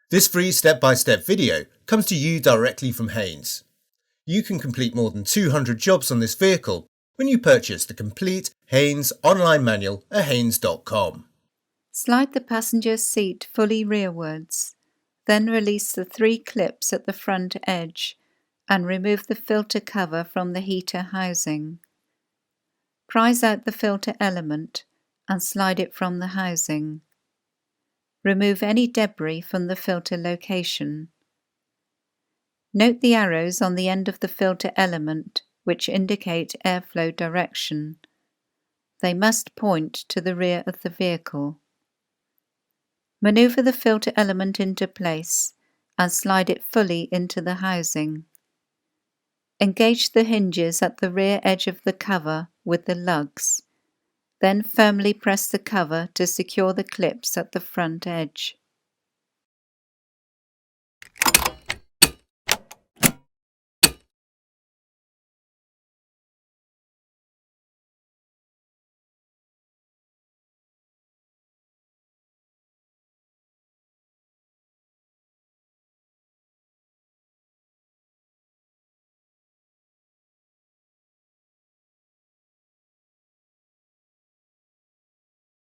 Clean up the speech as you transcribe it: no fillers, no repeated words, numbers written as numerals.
This free step-by-step video comes to you directly from Haynes. You can complete more than 200 jobs on this vehicle when you purchase the complete Haynes online manual at haynes.com. Slide the passenger seat fully rearwards, then release the 3 clips at the front edge and remove the filter cover from the heater housing. Prise out the filter element and slide it from the housing. Remove any debris from the filter location. Note the arrows on the end of the filter element which indicate airflow direction. They must point to the rear of the vehicle. Maneuver the filter element into place and slide it fully into the housing. Engage the hinges at the rear edge of the cover with the lugs. Then firmly press the cover to secure the clips at the front edge.